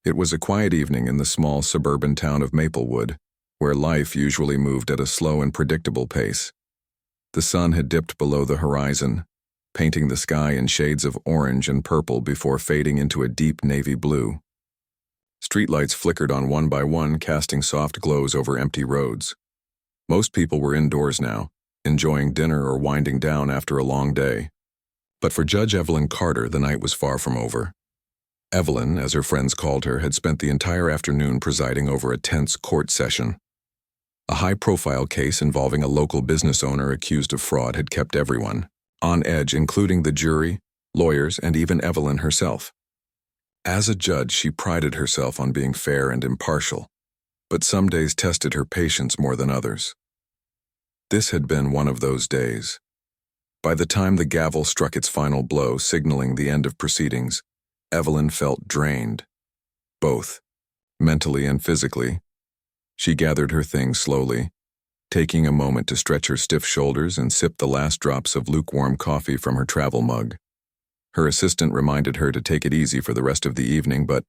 It was a quiet evening in the small suburban town of Maplewood, where life usually moved at a slow and predictable pace. The sun had dipped below the horizon, painting the sky in shades of orange and purple before fading into a deep navy blue. Streetlights flickered on one by one, casting soft glows over empty roads. Most people were indoors now, enjoying dinner or winding down after a long day. But for Judge Evelyn Carter, the night was far from over. Evelyn, as her friends called her, had spent the entire afternoon presiding over a tense court session. A high-profile case involving a local business owner accused of fraud had kept everyone on edge, including the jury, lawyers, and even Evelyn herself. As a judge, she prided herself on being fair and impartial, but some days tested her patience more than others. This had been one of those days. By the time the gavel struck its final blow, signaling the end of proceedings, Evelyn felt drained, both mentally and physically. She gathered her things slowly, taking a moment to stretch her stiff shoulders and sip the last drops of lukewarm coffee from her travel mug. Her assistant reminded her to take it easy for the rest of the evening, but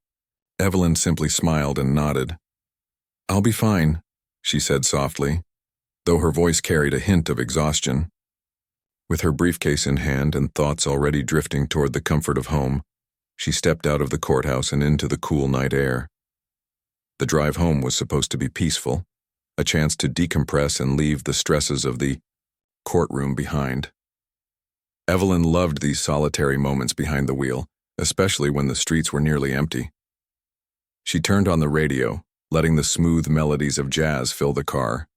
Evelyn simply smiled and nodded. "I'll be fine," she said softly, though her voice carried a hint of exhaustion. With her briefcase in hand and thoughts already drifting toward the comfort of home, she stepped out of the courthouse and into the cool night air. The drive home was supposed to be peaceful, a chance to decompress and leave the stresses of the courtroom behind. Evelyn loved these solitary moments behind the wheel, especially when the streets were nearly empty. She turned on the radio, letting the smooth melodies of jazz fill the car.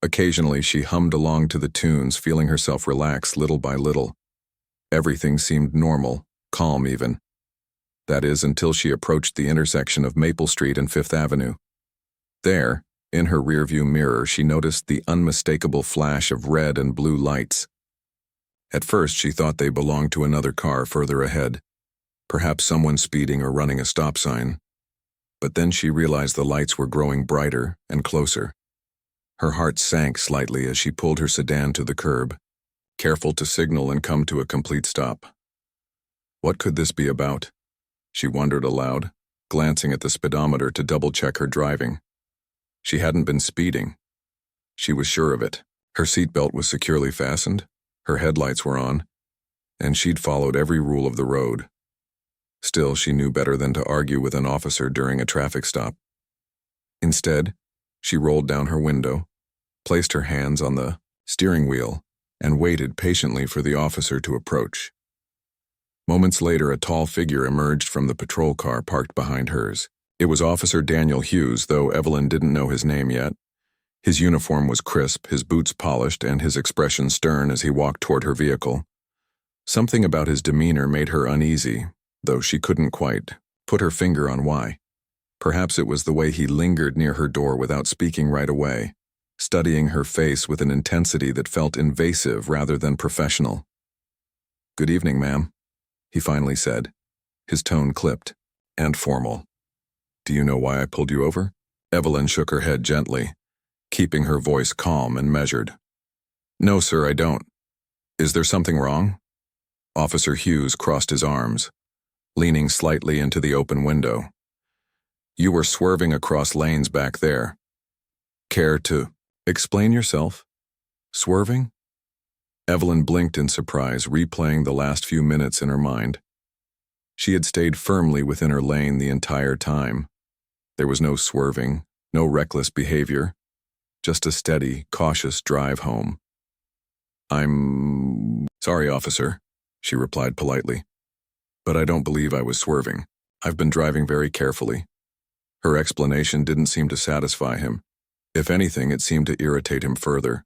Occasionally, she hummed along to the tunes, feeling herself relax little by little. Everything seemed normal, calm even. That is, until she approached the intersection of Maple Street and Fifth Avenue. There, in her rearview mirror, she noticed the unmistakable flash of red and blue lights. At first, she thought they belonged to another car further ahead, perhaps someone speeding or running a stop sign. But then she realized the lights were growing brighter and closer. Her heart sank slightly as she pulled her sedan to the curb, careful to signal and come to a complete stop. What could this be about? She wondered aloud, glancing at the speedometer to double-check her driving. She hadn't been speeding. She was sure of it. Her seatbelt was securely fastened, her headlights were on, and she'd followed every rule of the road. Still, she knew better than to argue with an officer during a traffic stop. Instead, she rolled down her window, placed her hands on the steering wheel, and waited patiently for the officer to approach. Moments later, a tall figure emerged from the patrol car parked behind hers. It was Officer Daniel Hughes, though Evelyn didn't know his name yet. His uniform was crisp, his boots polished, and his expression stern as he walked toward her vehicle. Something about his demeanor made her uneasy, though she couldn't quite put her finger on why. Perhaps it was the way he lingered near her door without speaking right away, studying her face with an intensity that felt invasive rather than professional. "Good evening, ma'am," he finally said, his tone clipped and formal. "Do you know why I pulled you over?" Evelyn shook her head gently, keeping her voice calm and measured. "No, sir, I don't. Is there something wrong?" Officer Hughes crossed his arms, leaning slightly into the open window. "You were swerving across lanes back there. Care to explain yourself?" "Swerving?" Evelyn blinked in surprise, replaying the last few minutes in her mind. She had stayed firmly within her lane the entire time. There was no swerving, no reckless behavior, just a steady, cautious drive home. "I'm sorry, officer," she replied politely, "but I don't believe I was swerving. I've been driving very carefully." Her explanation didn't seem to satisfy him. If anything, it seemed to irritate him further.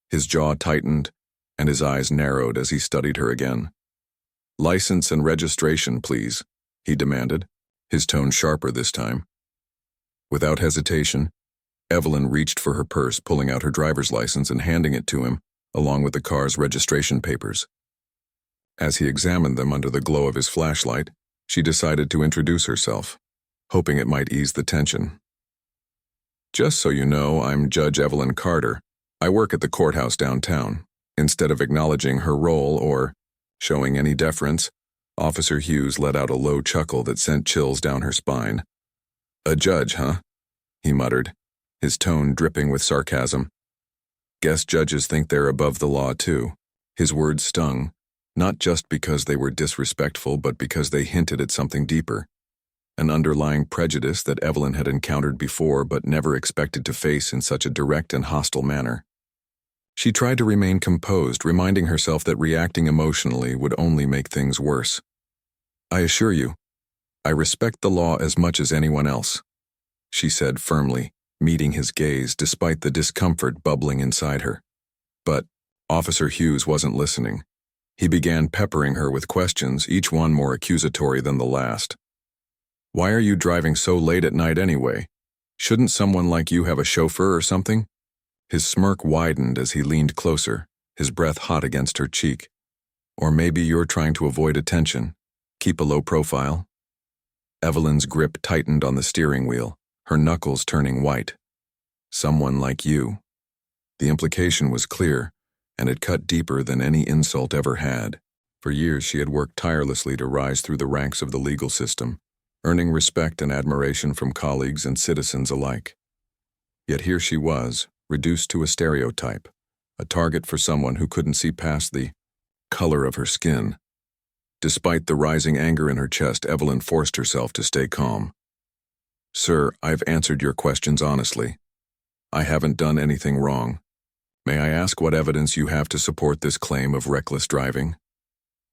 His jaw tightened, and his eyes narrowed as he studied her again. "License and registration, please," he demanded, his tone sharper this time. Without hesitation, Evelyn reached for her purse, pulling out her driver's license and handing it to him, along with the car's registration papers. As he examined them under the glow of his flashlight, she decided to introduce herself, hoping it might ease the tension. "Just so you know, I'm Judge Evelyn Carter. I work at the courthouse downtown." Instead of acknowledging her role or showing any deference, Officer Hughes let out a low chuckle that sent chills down her spine. "A judge, huh?" he muttered, his tone dripping with sarcasm. "Guess judges think they're above the law, too." His words stung, not just because they were disrespectful, but because they hinted at something deeper, an underlying prejudice that Evelyn had encountered before but never expected to face in such a direct and hostile manner. She tried to remain composed, reminding herself that reacting emotionally would only make things worse. "I assure you, I respect the law as much as anyone else," she said firmly, meeting his gaze despite the discomfort bubbling inside her. But Officer Hughes wasn't listening. He began peppering her with questions, each one more accusatory than the last. "Why are you driving so late at night anyway? Shouldn't someone like you have a chauffeur or something?" His smirk widened as he leaned closer, his breath hot against her cheek. "Or maybe you're trying to avoid attention, keep a low profile?" Evelyn's grip tightened on the steering wheel, her knuckles turning white. "Someone like you." The implication was clear, and it cut deeper than any insult ever had. For years she had worked tirelessly to rise through the ranks of the legal system, earning respect and admiration from colleagues and citizens alike. Yet here she was, reduced to a stereotype, a target for someone who couldn't see past the color of her skin. Despite the rising anger in her chest, Evelyn forced herself to stay calm. "Sir, I've answered your questions honestly. I haven't done anything wrong. May I ask what evidence you have to support this claim of reckless driving?"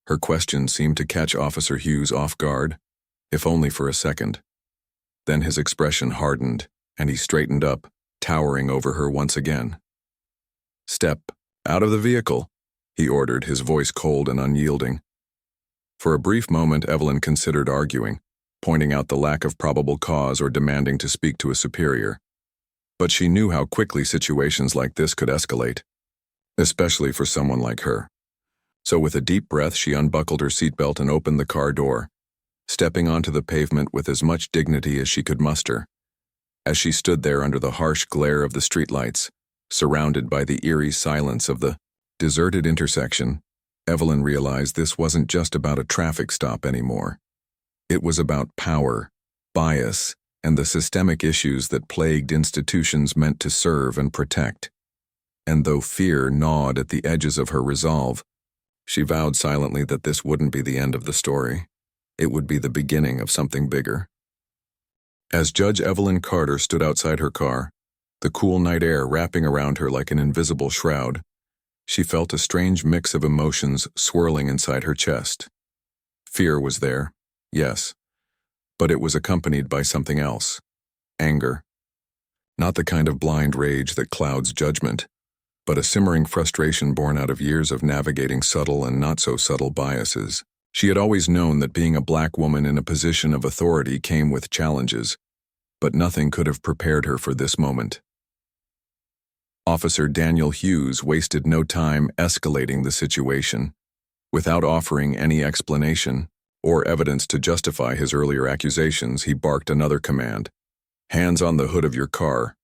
Her question seemed to catch Officer Hughes off guard, if only for a second. Then his expression hardened, and he straightened up, towering over her once again. "Step out of the vehicle," he ordered, his voice cold and unyielding. For a brief moment, Evelyn considered arguing, pointing out the lack of probable cause or demanding to speak to a superior. But she knew how quickly situations like this could escalate, especially for someone like her. So with a deep breath, she unbuckled her seatbelt and opened the car door, stepping onto the pavement with as much dignity as she could muster. As she stood there under the harsh glare of the streetlights, surrounded by the eerie silence of the deserted intersection, Evelyn realized this wasn't just about a traffic stop anymore. It was about power, bias, and the systemic issues that plagued institutions meant to serve and protect. And though fear gnawed at the edges of her resolve, she vowed silently that this wouldn't be the end of the story. It would be the beginning of something bigger. As Judge Evelyn Carter stood outside her car, the cool night air wrapping around her like an invisible shroud, she felt a strange mix of emotions swirling inside her chest. Fear was there, yes, but it was accompanied by something else: anger. Not the kind of blind rage that clouds judgment, but a simmering frustration born out of years of navigating subtle and not-so-subtle biases. She had always known that being a black woman in a position of authority came with challenges, but nothing could have prepared her for this moment. Officer Daniel Hughes wasted no time escalating the situation. Without offering any explanation or evidence to justify his earlier accusations, he barked another command: "Hands on the hood of your car."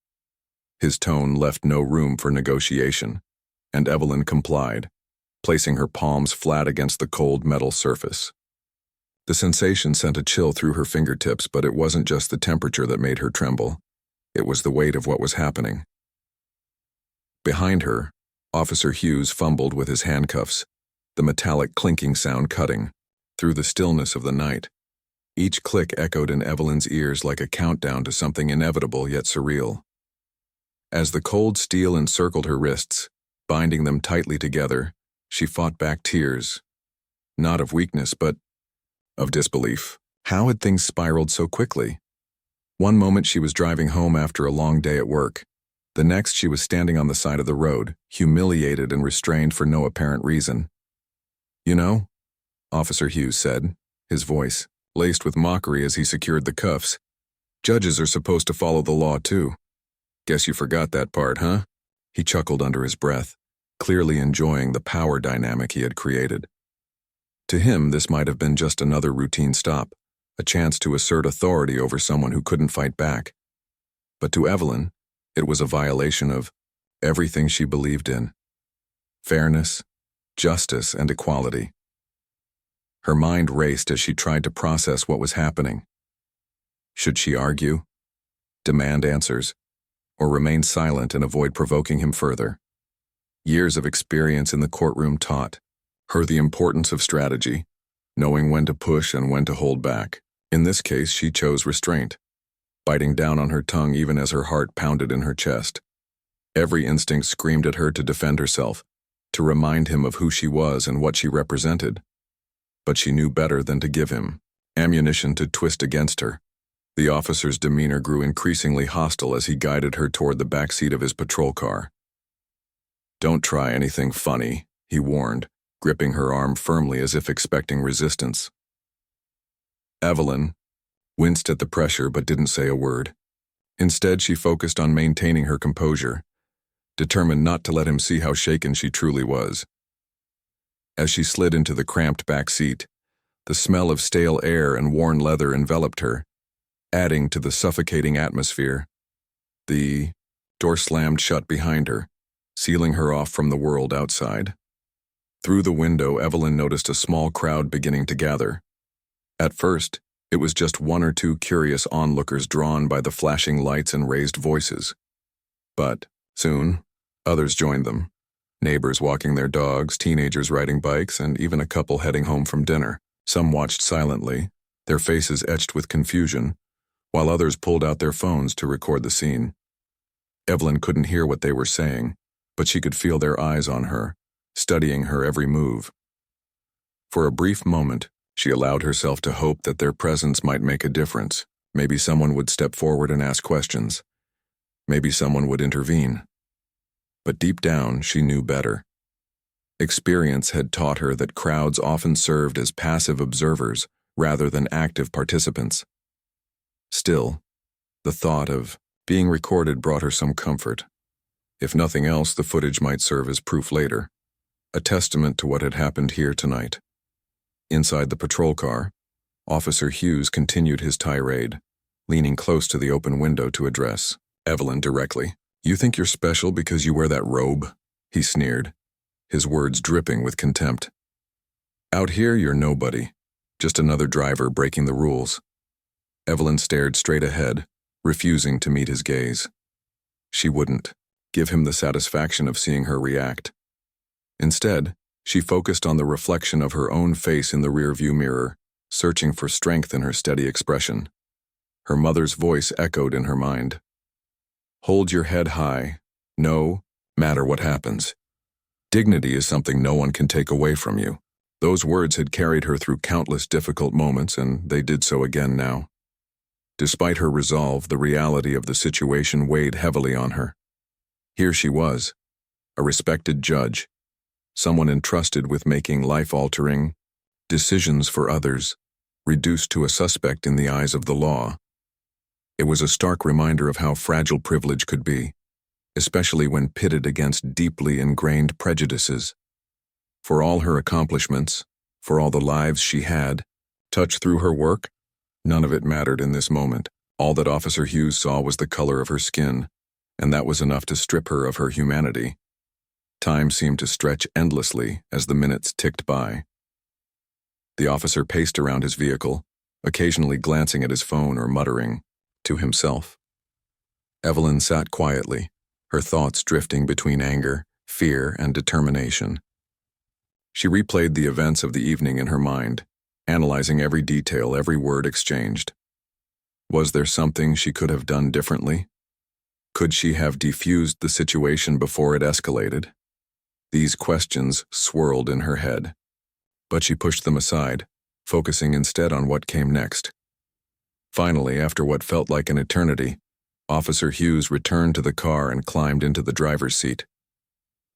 His tone left no room for negotiation, and Evelyn complied, placing her palms flat against the cold metal surface. The sensation sent a chill through her fingertips, but it wasn't just the temperature that made her tremble. It was the weight of what was happening. Behind her, Officer Hughes fumbled with his handcuffs, the metallic clinking sound cutting through the stillness of the night. Each click echoed in Evelyn's ears like a countdown to something inevitable yet surreal. As the cold steel encircled her wrists, binding them tightly together, she fought back tears, not of weakness, but of disbelief. How had things spiraled so quickly? One moment she was driving home after a long day at work. The next she was standing on the side of the road, humiliated and restrained for no apparent reason. "You know," Officer Hughes said, his voice laced with mockery as he secured the cuffs, "judges are supposed to follow the law too. Guess you forgot that part, huh?" He chuckled under his breath, clearly enjoying the power dynamic he had created. To him, this might have been just another routine stop, a chance to assert authority over someone who couldn't fight back. But to Evelyn, it was a violation of everything she believed in: fairness, justice, and equality. Her mind raced as she tried to process what was happening. Should she argue, demand answers, or remain silent and avoid provoking him further? Years of experience in the courtroom taught her the importance of strategy, knowing when to push and when to hold back. In this case, she chose restraint, biting down on her tongue even as her heart pounded in her chest. Every instinct screamed at her to defend herself, to remind him of who she was and what she represented. But she knew better than to give him ammunition to twist against her. The officer's demeanor grew increasingly hostile as he guided her toward the back seat of his patrol car. "Don't try anything funny," he warned, gripping her arm firmly as if expecting resistance. Evelyn winced at the pressure but didn't say a word. Instead, she focused on maintaining her composure, determined not to let him see how shaken she truly was. As she slid into the cramped back seat, the smell of stale air and worn leather enveloped her, adding to the suffocating atmosphere. The door slammed shut behind her, sealing her off from the world outside. Through the window, Evelyn noticed a small crowd beginning to gather. At first, it was just one or two curious onlookers drawn by the flashing lights and raised voices. But soon, others joined them. Neighbors walking their dogs, teenagers riding bikes, and even a couple heading home from dinner. Some watched silently, their faces etched with confusion, while others pulled out their phones to record the scene. Evelyn couldn't hear what they were saying, but she could feel their eyes on her, studying her every move. For a brief moment, she allowed herself to hope that their presence might make a difference. Maybe someone would step forward and ask questions. Maybe someone would intervene. But deep down, she knew better. Experience had taught her that crowds often served as passive observers rather than active participants. Still, the thought of being recorded brought her some comfort. If nothing else, the footage might serve as proof later, a testament to what had happened here tonight. Inside the patrol car, Officer Hughes continued his tirade, leaning close to the open window to address Evelyn directly. "You think you're special because you wear that robe?" he sneered, his words dripping with contempt. "Out here, you're nobody, just another driver breaking the rules." Evelyn stared straight ahead, refusing to meet his gaze. She wouldn't give him the satisfaction of seeing her react. Instead, she focused on the reflection of her own face in the rearview mirror, searching for strength in her steady expression. Her mother's voice echoed in her mind. "Hold your head high, no matter what happens. Dignity is something no one can take away from you." Those words had carried her through countless difficult moments, and they did so again now. Despite her resolve, the reality of the situation weighed heavily on her. Here she was, a respected judge, someone entrusted with making life-altering decisions for others, reduced to a suspect in the eyes of the law. It was a stark reminder of how fragile privilege could be, especially when pitted against deeply ingrained prejudices. For all her accomplishments, for all the lives she had touched through her work, none of it mattered in this moment. All that Officer Hughes saw was the color of her skin, and that was enough to strip her of her humanity. Time seemed to stretch endlessly as the minutes ticked by. The officer paced around his vehicle, occasionally glancing at his phone or muttering to himself. Evelyn sat quietly, her thoughts drifting between anger, fear, and determination. She replayed the events of the evening in her mind, analyzing every detail, every word exchanged. Was there something she could have done differently? Could she have defused the situation before it escalated? These questions swirled in her head, but she pushed them aside, focusing instead on what came next. Finally, after what felt like an eternity, Officer Hughes returned to the car and climbed into the driver's seat.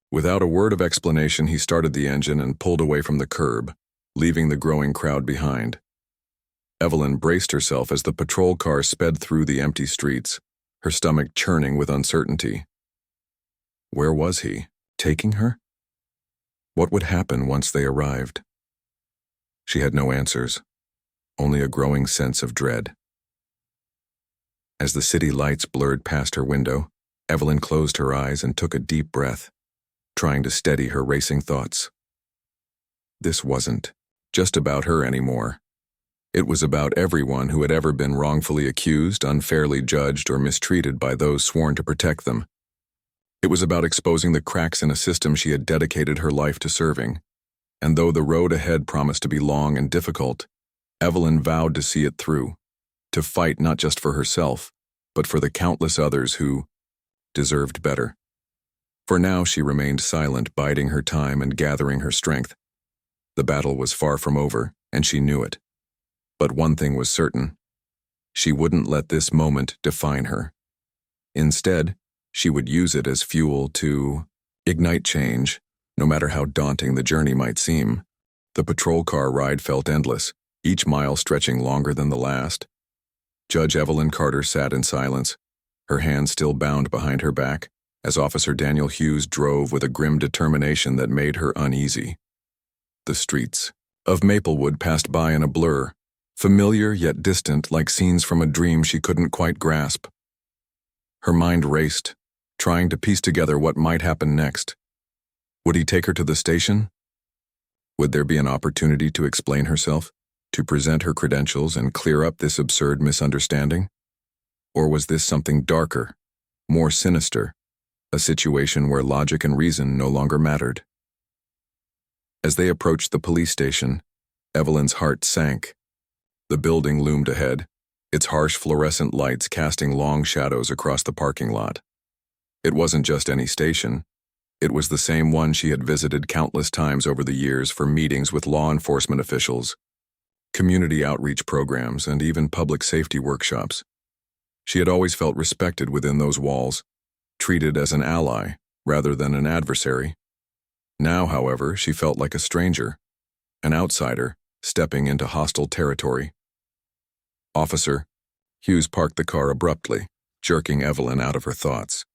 Without a word of explanation, he started the engine and pulled away from the curb, leaving the growing crowd behind. Evelyn braced herself as the patrol car sped through the empty streets, her stomach churning with uncertainty. Where was he? Taking her? What would happen once they arrived? She had no answers, only a growing sense of dread. As the city lights blurred past her window, Evelyn closed her eyes and took a deep breath, trying to steady her racing thoughts. This wasn't just about her anymore. It was about everyone who had ever been wrongfully accused, unfairly judged, or mistreated by those sworn to protect them. It was about exposing the cracks in a system she had dedicated her life to serving. And though the road ahead promised to be long and difficult, Evelyn vowed to see it through, to fight not just for herself, but for the countless others who deserved better. For now she remained silent, biding her time and gathering her strength. The battle was far from over, and she knew it. But one thing was certain. She wouldn't let this moment define her. Instead, she would use it as fuel to ignite change, no matter how daunting the journey might seem. The patrol car ride felt endless, each mile stretching longer than the last. Judge Evelyn Carter sat in silence, her hands still bound behind her back, as Officer Daniel Hughes drove with a grim determination that made her uneasy. The streets of Maplewood passed by in a blur, familiar yet distant, like scenes from a dream she couldn't quite grasp. Her mind raced, trying to piece together what might happen next. Would he take her to the station? Would there be an opportunity to explain herself, to present her credentials and clear up this absurd misunderstanding? Or was this something darker, more sinister, a situation where logic and reason no longer mattered? As they approached the police station, Evelyn's heart sank. The building loomed ahead, its harsh fluorescent lights casting long shadows across the parking lot. It wasn't just any station. It was the same one she had visited countless times over the years for meetings with law enforcement officials, community outreach programs, and even public safety workshops. She had always felt respected within those walls, treated as an ally rather than an adversary. Now, however, she felt like a stranger, an outsider, stepping into hostile territory. "Officer," Hughes parked the car abruptly, jerking Evelyn out of her thoughts.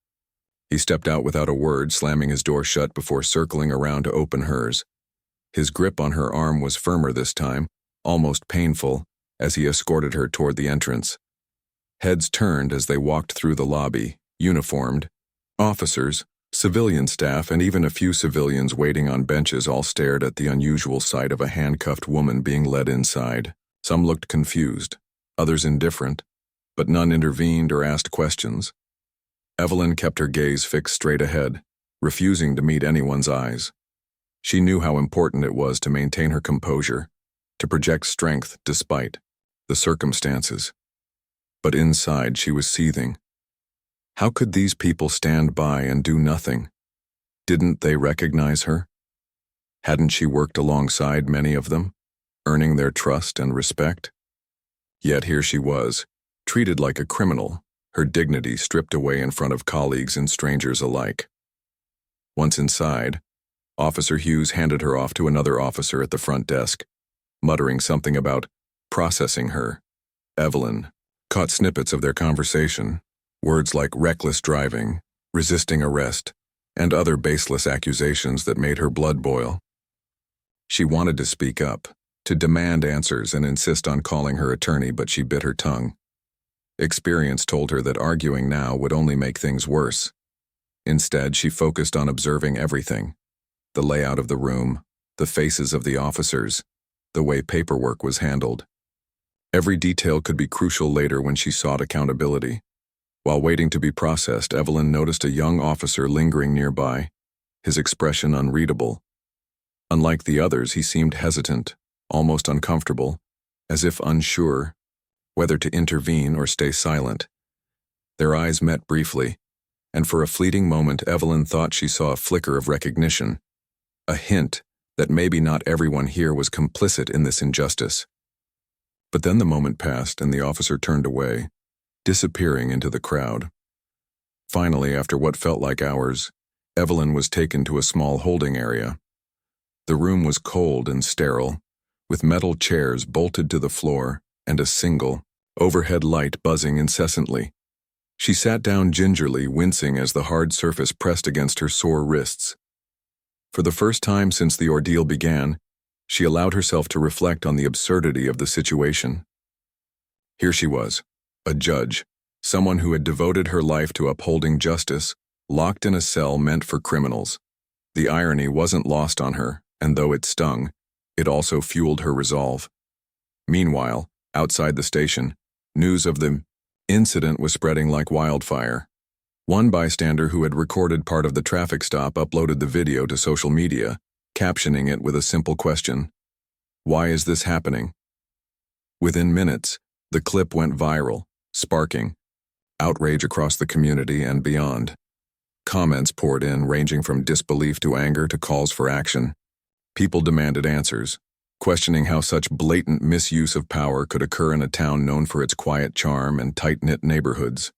He stepped out without a word, slamming his door shut before circling around to open hers. His grip on her arm was firmer this time, almost painful, as he escorted her toward the entrance. Heads turned as they walked through the lobby, uniformed. Officers, civilian staff, and even a few civilians waiting on benches all stared at the unusual sight of a handcuffed woman being led inside. Some looked confused, others indifferent, but none intervened or asked questions. Evelyn kept her gaze fixed straight ahead, refusing to meet anyone's eyes. She knew how important it was to maintain her composure, to project strength despite the circumstances. But inside she was seething. How could these people stand by and do nothing? Didn't they recognize her? Hadn't she worked alongside many of them, earning their trust and respect? Yet here she was, treated like a criminal, her dignity stripped away in front of colleagues and strangers alike. Once inside, Officer Hughes handed her off to another officer at the front desk, muttering something about processing her. Evelyn caught snippets of their conversation, words like reckless driving, resisting arrest, and other baseless accusations that made her blood boil. She wanted to speak up, to demand answers and insist on calling her attorney, but she bit her tongue. Experience told her that arguing now would only make things worse. Instead, she focused on observing everything: the layout of the room, the faces of the officers, the way paperwork was handled. Every detail could be crucial later when she sought accountability. While waiting to be processed, Evelyn noticed a young officer lingering nearby, his expression unreadable. Unlike the others, he seemed hesitant, almost uncomfortable, as if unsure whether to intervene or stay silent. Their eyes met briefly, and for a fleeting moment Evelyn thought she saw a flicker of recognition, a hint that maybe not everyone here was complicit in this injustice. But then the moment passed and the officer turned away, disappearing into the crowd. Finally, after what felt like hours, Evelyn was taken to a small holding area. The room was cold and sterile, with metal chairs bolted to the floor and a single, overhead light buzzing incessantly. She sat down gingerly, wincing as the hard surface pressed against her sore wrists. For the first time since the ordeal began, she allowed herself to reflect on the absurdity of the situation. Here she was, a judge, someone who had devoted her life to upholding justice, locked in a cell meant for criminals. The irony wasn't lost on her, and though it stung, It also fueled her resolve. Meanwhile, outside the station, news of the incident was spreading like wildfire. One bystander who had recorded part of the traffic stop uploaded the video to social media, captioning it with a simple question: "Why is this happening?" Within minutes, the clip went viral, sparking outrage across the community and beyond. Comments poured in, ranging from disbelief to anger to calls for action. People demanded answers, questioning how such blatant misuse of power could occur in a town known for its quiet charm and tight-knit neighborhoods.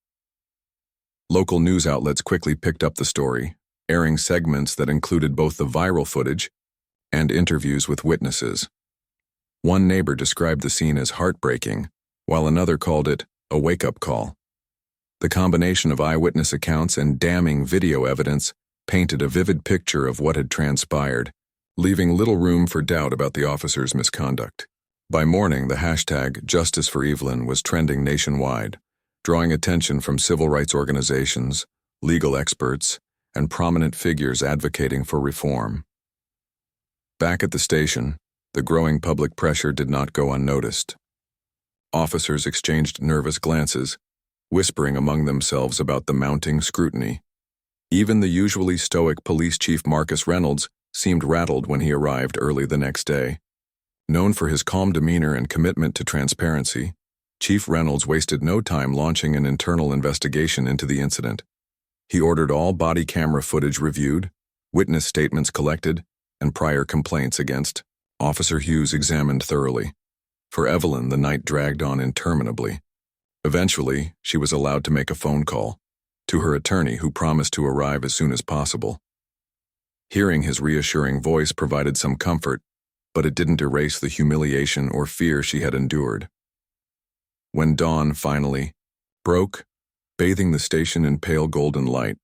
Local news outlets quickly picked up the story, airing segments that included both the viral footage and interviews with witnesses. One neighbor described the scene as heartbreaking, while another called it a wake-up call. The combination of eyewitness accounts and damning video evidence painted a vivid picture of what had transpired, leaving little room for doubt about the officer's misconduct. By morning, the hashtag Justice for Evelyn was trending nationwide, drawing attention from civil rights organizations, legal experts, and prominent figures advocating for reform. Back at the station, the growing public pressure did not go unnoticed. Officers exchanged nervous glances, whispering among themselves about the mounting scrutiny. Even the usually stoic police chief Marcus Reynolds seemed rattled when he arrived early the next day. Known for his calm demeanor and commitment to transparency, Chief Reynolds wasted no time launching an internal investigation into the incident. He ordered all body camera footage reviewed, witness statements collected, and prior complaints against Officer Hughes examined thoroughly. For Evelyn, the night dragged on interminably. Eventually, she was allowed to make a phone call to her attorney, who promised to arrive as soon as possible. Hearing his reassuring voice provided some comfort, but it didn't erase the humiliation or fear she had endured. When dawn finally broke, bathing the station in pale golden light,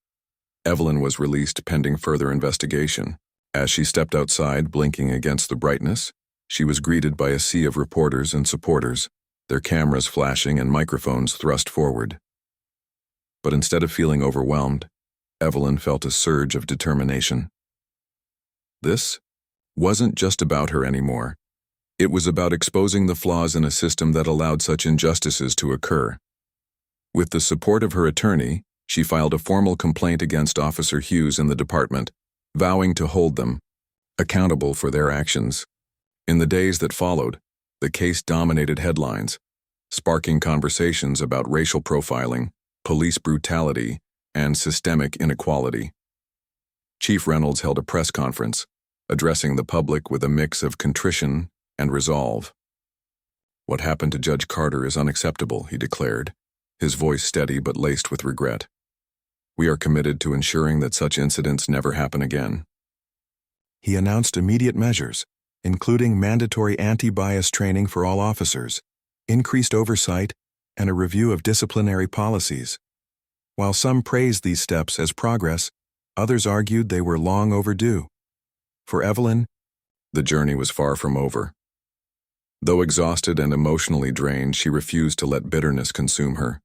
Evelyn was released pending further investigation. As she stepped outside, blinking against the brightness, she was greeted by a sea of reporters and supporters, their cameras flashing and microphones thrust forward. But instead of feeling overwhelmed, Evelyn felt a surge of determination. This wasn't just about her anymore. It was about exposing the flaws in a system that allowed such injustices to occur. With the support of her attorney, she filed a formal complaint against Officer Hughes and the department, vowing to hold them accountable for their actions. In the days that followed, the case dominated headlines, sparking conversations about racial profiling, police brutality, and systemic inequality. Chief Reynolds held a press conference, addressing the public with a mix of contrition and resolve. "What happened to Judge Carter is unacceptable," he declared, his voice steady but laced with regret. "We are committed to ensuring that such incidents never happen again." He announced immediate measures, including mandatory anti-bias training for all officers, increased oversight, and a review of disciplinary policies. While some praised these steps as progress, others argued they were long overdue. For Evelyn, the journey was far from over. Though exhausted and emotionally drained, she refused to let bitterness consume her.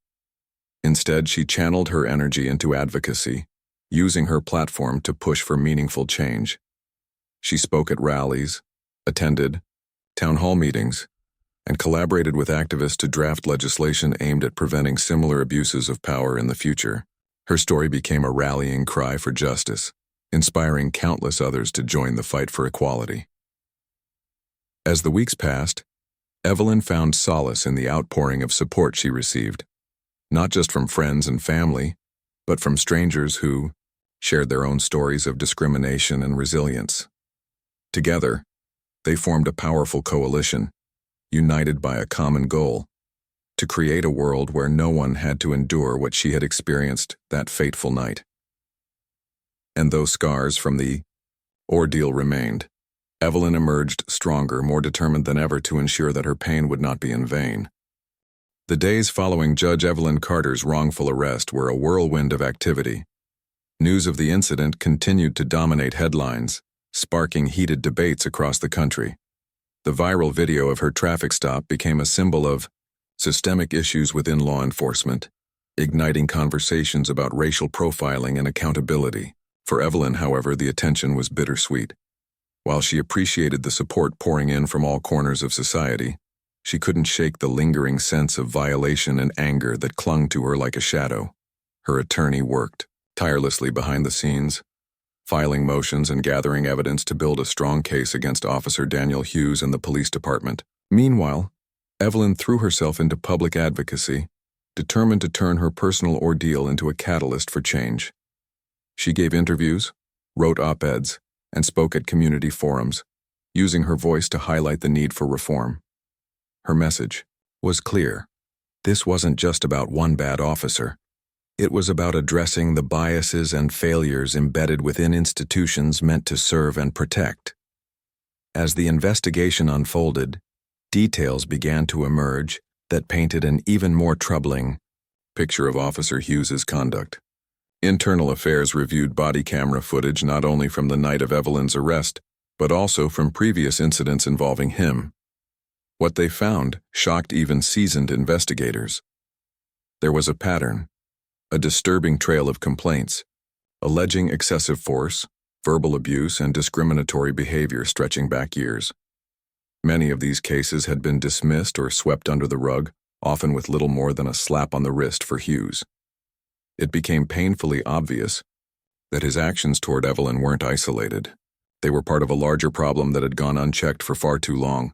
Instead, she channeled her energy into advocacy, using her platform to push for meaningful change. She spoke at rallies, attended town hall meetings, and collaborated with activists to draft legislation aimed at preventing similar abuses of power in the future. Her story became a rallying cry for justice, inspiring countless others to join the fight for equality. As the weeks passed, Evelyn found solace in the outpouring of support she received, not just from friends and family, but from strangers who shared their own stories of discrimination and resilience. Together, they formed a powerful coalition, united by a common goal: to create a world where no one had to endure what she had experienced that fateful night. And though scars from the ordeal remained, Evelyn emerged stronger, more determined than ever to ensure that her pain would not be in vain. The days following Judge Evelyn Carter's wrongful arrest were a whirlwind of activity. News of the incident continued to dominate headlines, sparking heated debates across the country. The viral video of her traffic stop became a symbol of systemic issues within law enforcement, igniting conversations about racial profiling and accountability. For Evelyn, however, the attention was bittersweet. While she appreciated the support pouring in from all corners of society, she couldn't shake the lingering sense of violation and anger that clung to her like a shadow. Her attorney worked tirelessly behind the scenes, filing motions and gathering evidence to build a strong case against Officer Daniel Hughes and the police department. Meanwhile, Evelyn threw herself into public advocacy, determined to turn her personal ordeal into a catalyst for change. She gave interviews, wrote op-eds, and spoke at community forums, using her voice to highlight the need for reform. Her message was clear. This wasn't just about one bad officer. It was about addressing the biases and failures embedded within institutions meant to serve and protect. As the investigation unfolded, details began to emerge that painted an even more troubling picture of Officer Hughes's conduct. Internal Affairs reviewed body camera footage not only from the night of Evelyn's arrest, but also from previous incidents involving him. What they found shocked even seasoned investigators. There was a pattern, a disturbing trail of complaints, alleging excessive force, verbal abuse, and discriminatory behavior stretching back years. Many of these cases had been dismissed or swept under the rug, often with little more than a slap on the wrist for Hughes. It became painfully obvious that his actions toward Evelyn weren't isolated. They were part of a larger problem that had gone unchecked for far too long.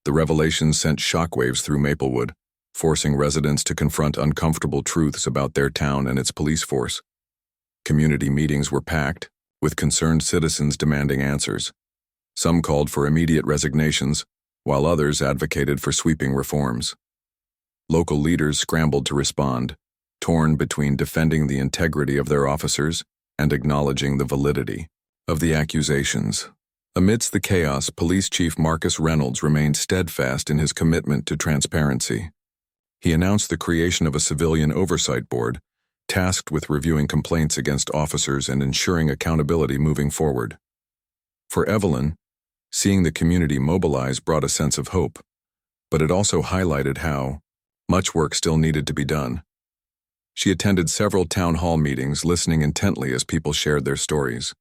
The revelations sent shockwaves through Maplewood, forcing residents to confront uncomfortable truths about their town and its police force. Community meetings were packed, with concerned citizens demanding answers. Some called for immediate resignations, while others advocated for sweeping reforms. Local leaders scrambled to respond, torn between defending the integrity of their officers and acknowledging the validity of the accusations. Amidst the chaos, Police Chief Marcus Reynolds remained steadfast in his commitment to transparency. He announced the creation of a civilian oversight board, tasked with reviewing complaints against officers and ensuring accountability moving forward. For Evelyn, seeing the community mobilize brought a sense of hope, but it also highlighted how much work still needed to be done. She attended several town hall meetings, listening intently as people shared their stories.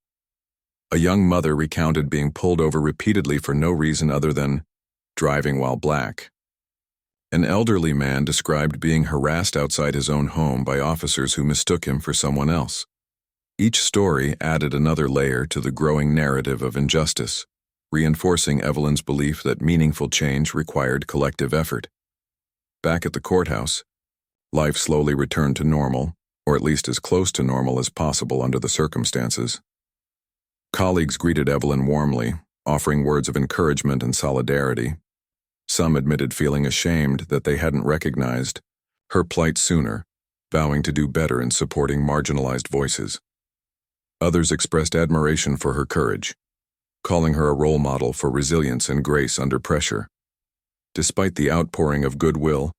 A young mother recounted being pulled over repeatedly for no reason other than driving while black. An elderly man described being harassed outside his own home by officers who mistook him for someone else. Each story added another layer to the growing narrative of injustice, reinforcing Evelyn's belief that meaningful change required collective effort. Back at the courthouse, life slowly returned to normal, or at least as close to normal as possible under the circumstances. Colleagues greeted Evelyn warmly, offering words of encouragement and solidarity. Some admitted feeling ashamed that they hadn't recognized her plight sooner, vowing to do better in supporting marginalized voices. Others expressed admiration for her courage, calling her a role model for resilience and grace under pressure. Despite the outpouring of goodwill,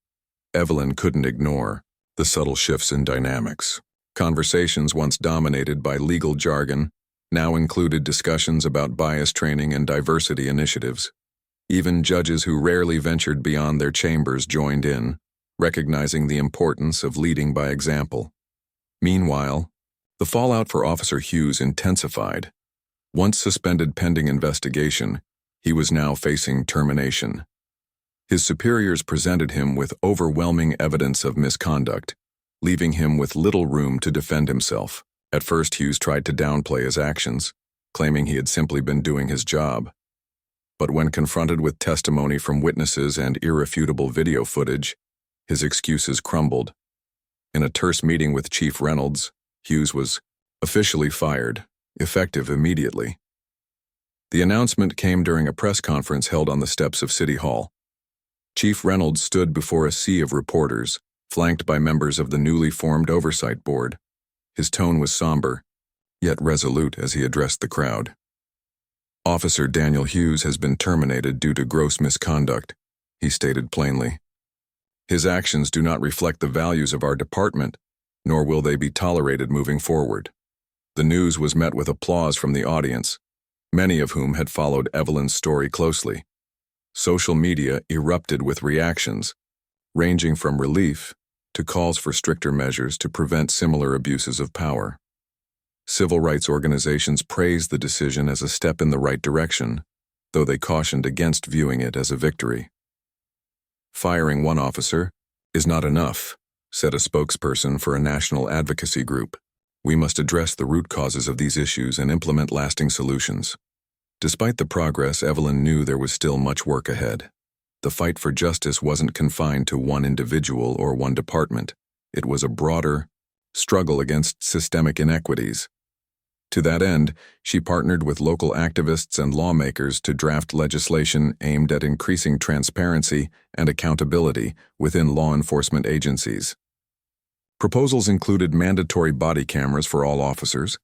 Evelyn couldn't ignore the subtle shifts in dynamics. Conversations once dominated by legal jargon now included discussions about bias training and diversity initiatives. Even judges who rarely ventured beyond their chambers joined in, recognizing the importance of leading by example. Meanwhile, the fallout for Officer Hughes intensified. Once suspended pending investigation, he was now facing termination. His superiors presented him with overwhelming evidence of misconduct, leaving him with little room to defend himself. At first, Hughes tried to downplay his actions, claiming he had simply been doing his job. But when confronted with testimony from witnesses and irrefutable video footage, his excuses crumbled. In a terse meeting with Chief Reynolds, Hughes was officially fired, effective immediately. The announcement came during a press conference held on the steps of City Hall. Chief Reynolds stood before a sea of reporters, flanked by members of the newly formed Oversight Board. His tone was somber, yet resolute as he addressed the crowd. Officer Daniel Hughes has been terminated due to gross misconduct, he stated plainly. His actions do not reflect the values of our department, nor will they be tolerated moving forward. The news was met with applause from the audience, many of whom had followed Evelyn's story closely. Social media erupted with reactions, ranging from relief to calls for stricter measures to prevent similar abuses of power. Civil rights organizations praised the decision as a step in the right direction, though they cautioned against viewing it as a victory. Firing one officer is not enough, said a spokesperson for a national advocacy group. We must address the root causes of these issues and implement lasting solutions. Despite the progress, Evelyn knew there was still much work ahead. The fight for justice wasn't confined to one individual or one department. It was a broader struggle against systemic inequities. To that end, she partnered with local activists and lawmakers to draft legislation aimed at increasing transparency and accountability within law enforcement agencies. Proposals included mandatory body cameras for all officers,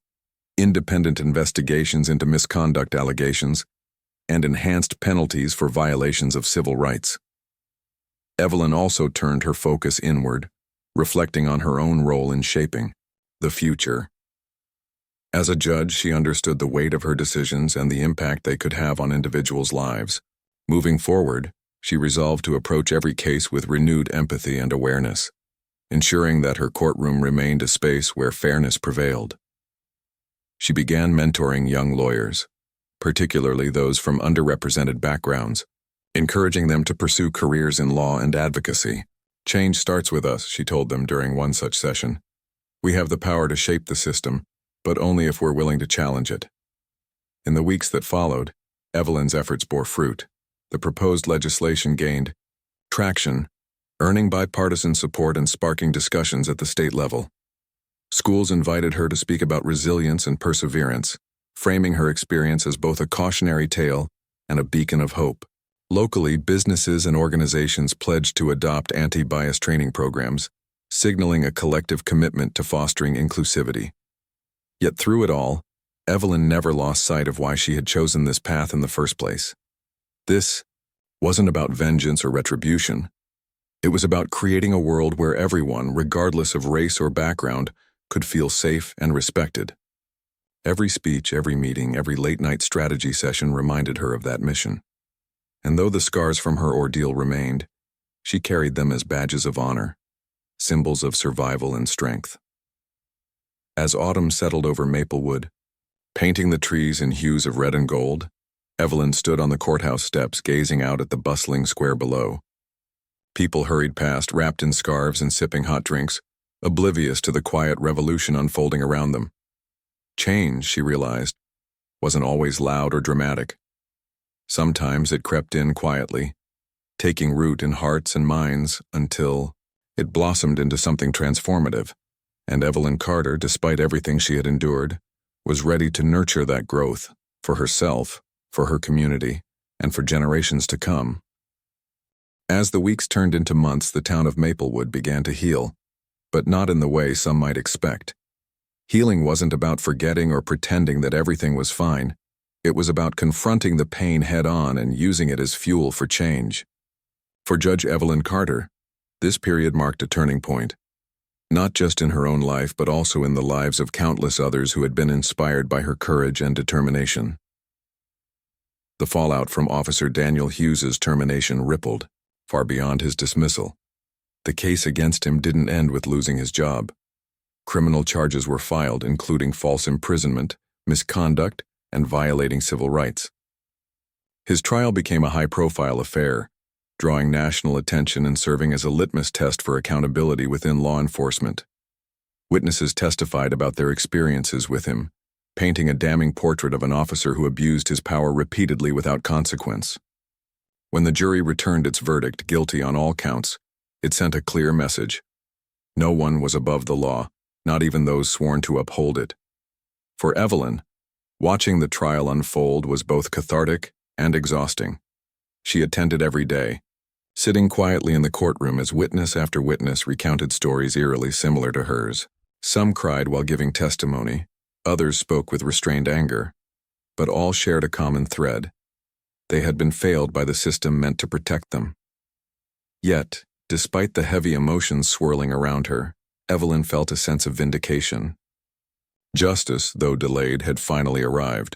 independent investigations into misconduct allegations, and enhanced penalties for violations of civil rights. Evelyn also turned her focus inward, reflecting on her own role in shaping the future. As a judge, she understood the weight of her decisions and the impact they could have on individuals' lives. Moving forward, she resolved to approach every case with renewed empathy and awareness, ensuring that her courtroom remained a space where fairness prevailed. She began mentoring young lawyers, particularly those from underrepresented backgrounds, encouraging them to pursue careers in law and advocacy. Change starts with us, she told them during one such session. We have the power to shape the system, but only if we're willing to challenge it. In the weeks that followed, Evelyn's efforts bore fruit. The proposed legislation gained traction, earning bipartisan support and sparking discussions at the state level. Schools invited her to speak about resilience and perseverance, framing her experience as both a cautionary tale and a beacon of hope. Locally, businesses and organizations pledged to adopt anti-bias training programs, signaling a collective commitment to fostering inclusivity. Yet through it all, Evelyn never lost sight of why she had chosen this path in the first place. This wasn't about vengeance or retribution. It was about creating a world where everyone, regardless of race or background, could feel safe and respected. Every speech, every meeting, every late-night strategy session reminded her of that mission. And though the scars from her ordeal remained, she carried them as badges of honor, symbols of survival and strength. As autumn settled over Maplewood, painting the trees in hues of red and gold, Evelyn stood on the courthouse steps gazing out at the bustling square below. People hurried past, wrapped in scarves and sipping hot drinks, oblivious to the quiet revolution unfolding around them. Change, she realized, wasn't always loud or dramatic. Sometimes it crept in quietly, taking root in hearts and minds until it blossomed into something transformative. And Evelyn Carter, despite everything she had endured, was ready to nurture that growth for herself, for her community, and for generations to come. As the weeks turned into months, the town of Maplewood began to heal, but not in the way some might expect. Healing wasn't about forgetting or pretending that everything was fine. It was about confronting the pain head-on and using it as fuel for change. For Judge Evelyn Carter, this period marked a turning point. Not just in her own life, but also in the lives of countless others who had been inspired by her courage and determination. The fallout from Officer Daniel Hughes's termination rippled far beyond his dismissal. The case against him didn't end with losing his job. Criminal charges were filed, including false imprisonment, misconduct, and violating civil rights. His trial became a high-profile affair, drawing national attention and serving as a litmus test for accountability within law enforcement. Witnesses testified about their experiences with him, painting a damning portrait of an officer who abused his power repeatedly without consequence. When the jury returned its verdict, guilty on all counts, it sent a clear message. No one was above the law, not even those sworn to uphold it. For Evelyn, watching the trial unfold was both cathartic and exhausting. She attended every day, sitting quietly in the courtroom as witness after witness recounted stories eerily similar to hers. Some cried while giving testimony, others spoke with restrained anger, but all shared a common thread. They had been failed by the system meant to protect them. Yet, despite the heavy emotions swirling around her, Evelyn felt a sense of vindication. Justice, though delayed, had finally arrived,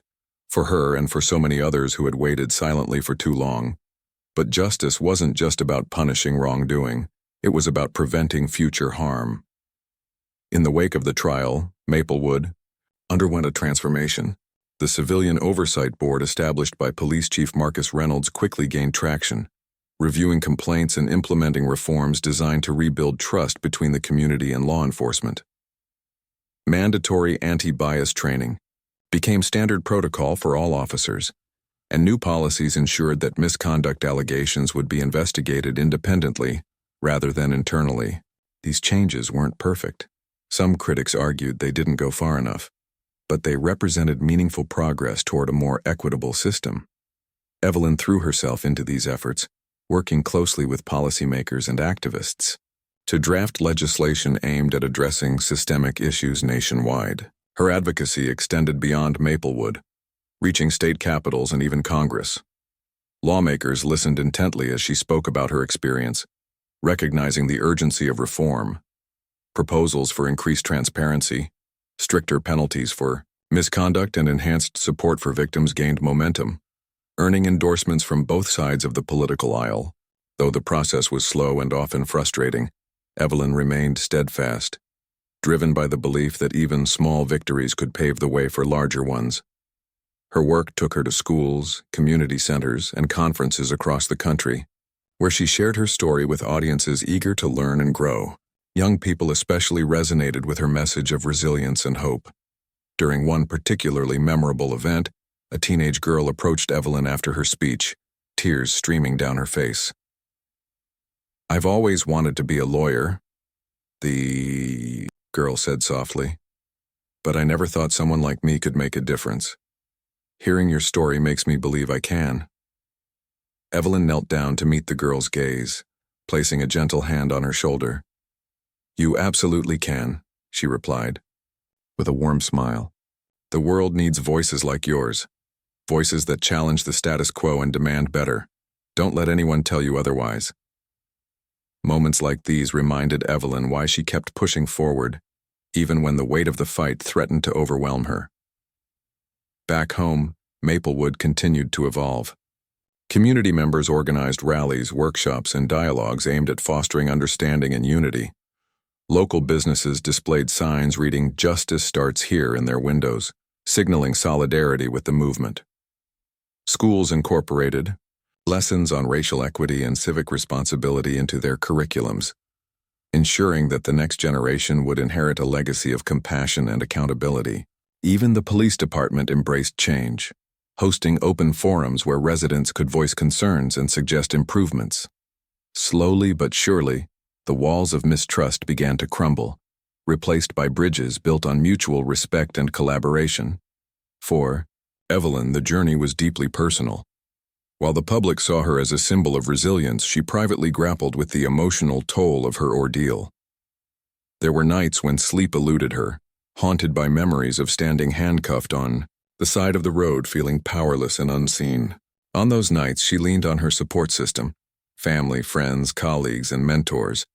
for her and for so many others who had waited silently for too long. But justice wasn't just about punishing wrongdoing, it was about preventing future harm. In the wake of the trial, Maplewood, underwent a transformation. The Civilian Oversight Board established by Police Chief Marcus Reynolds quickly gained traction, reviewing complaints and implementing reforms designed to rebuild trust between the community and law enforcement. Mandatory anti-bias training became standard protocol for all officers, and new policies ensured that misconduct allegations would be investigated independently rather than internally. These changes weren't perfect. Some critics argued they didn't go far enough, but they represented meaningful progress toward a more equitable system. Evelyn threw herself into these efforts, working closely with policymakers and activists to draft legislation aimed at addressing systemic issues nationwide. Her advocacy extended beyond Maplewood, reaching state capitals and even Congress. Lawmakers listened intently as she spoke about her experience, recognizing the urgency of reform. Proposals for increased transparency, stricter penalties for misconduct, and enhanced support for victims gained momentum, earning endorsements from both sides of the political aisle. Though the process was slow and often frustrating, Evelyn remained steadfast, driven by the belief that even small victories could pave the way for larger ones. Her work took her to schools, community centers, and conferences across the country, where she shared her story with audiences eager to learn and grow. Young people especially resonated with her message of resilience and hope. During one particularly memorable event, a teenage girl approached Evelyn after her speech, tears streaming down her face. "I've always wanted to be a lawyer," the girl said softly, "but I never thought someone like me could make a difference. Hearing your story makes me believe I can." Evelyn knelt down to meet the girl's gaze, placing a gentle hand on her shoulder. "You absolutely can," she replied, with a warm smile. "The world needs voices like yours, voices that challenge the status quo and demand better. Don't let anyone tell you otherwise." Moments like these reminded Evelyn why she kept pushing forward, even when the weight of the fight threatened to overwhelm her. Back home, Maplewood continued to evolve. Community members organized rallies, workshops, and dialogues aimed at fostering understanding and unity. Local businesses displayed signs reading "Justice Starts Here" in their windows, signaling solidarity with the movement. Schools incorporated lessons on racial equity and civic responsibility into their curriculums, ensuring that the next generation would inherit a legacy of compassion and accountability. Even the police department embraced change, hosting open forums where residents could voice concerns and suggest improvements. Slowly but surely, the walls of mistrust began to crumble, replaced by bridges built on mutual respect and collaboration. For Evelyn, the journey was deeply personal. While the public saw her as a symbol of resilience, she privately grappled with the emotional toll of her ordeal. There were nights when sleep eluded her, haunted by memories of standing handcuffed on the side of the road, feeling powerless and unseen. On those nights, she leaned on her support system, family, friends, colleagues, and mentors,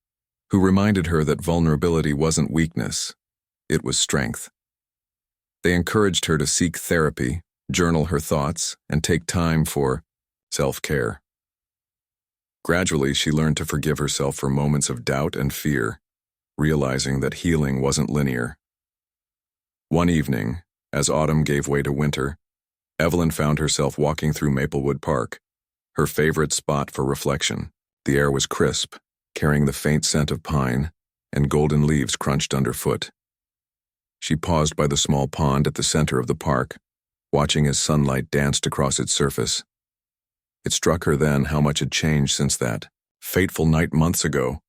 who reminded her that vulnerability wasn't weakness, it was strength. They encouraged her to seek therapy, journal her thoughts, and take time for self-care. Gradually, she learned to forgive herself for moments of doubt and fear, realizing that healing wasn't linear. One evening, as autumn gave way to winter, Evelyn found herself walking through Maplewood Park, her favorite spot for reflection. The air was crisp, carrying the faint scent of pine, and golden leaves crunched underfoot. She paused by the small pond at the center of the park, watching as sunlight danced across its surface. It struck her then how much had changed since that fateful night months ago,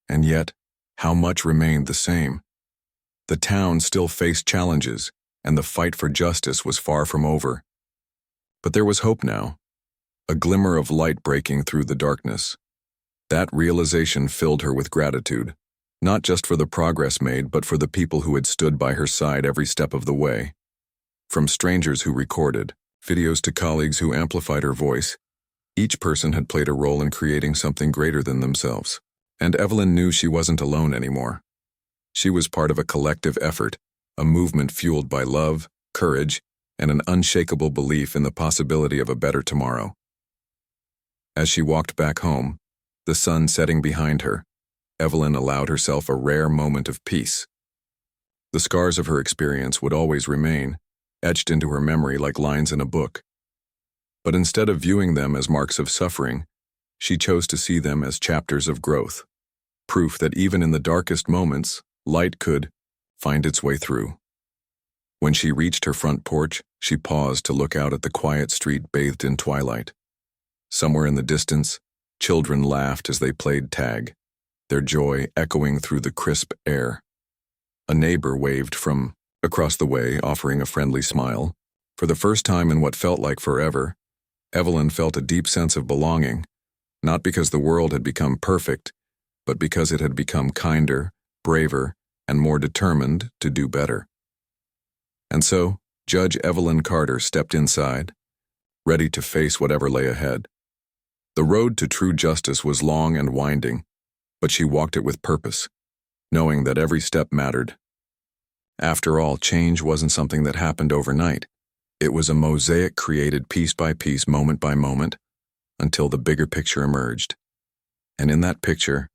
and yet how much remained the same. The town still faced challenges, and the fight for justice was far from over. But there was hope now, a glimmer of light breaking through the darkness. That realization filled her with gratitude, not just for the progress made, but for the people who had stood by her side every step of the way. From strangers who recorded videos to colleagues who amplified her voice, each person had played a role in creating something greater than themselves. And Evelyn knew she wasn't alone anymore. She was part of a collective effort, a movement fueled by love, courage, and an unshakable belief in the possibility of a better tomorrow. As she walked back home, the sun setting behind her, Evelyn allowed herself a rare moment of peace. The scars of her experience would always remain, etched into her memory like lines in a book. But instead of viewing them as marks of suffering, she chose to see them as chapters of growth, proof that even in the darkest moments, light could find its way through. When she reached her front porch, she paused to look out at the quiet street bathed in twilight. Somewhere in the distance, children laughed as they played tag, their joy echoing through the crisp air. A neighbor waved from across the way, offering a friendly smile. For the first time in what felt like forever, Evelyn felt a deep sense of belonging, not because the world had become perfect, but because it had become kinder, braver, and more determined to do better. And so, Judge Evelyn Carter stepped inside, ready to face whatever lay ahead. The road to true justice was long and winding, but she walked it with purpose, knowing that every step mattered. After all, change wasn't something that happened overnight. It was a mosaic created piece by piece, moment by moment, until the bigger picture emerged. And in that picture,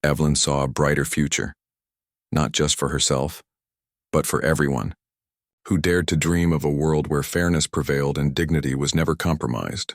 Evelyn saw a brighter future, not just for herself, but for everyone who dared to dream of a world where fairness prevailed and dignity was never compromised.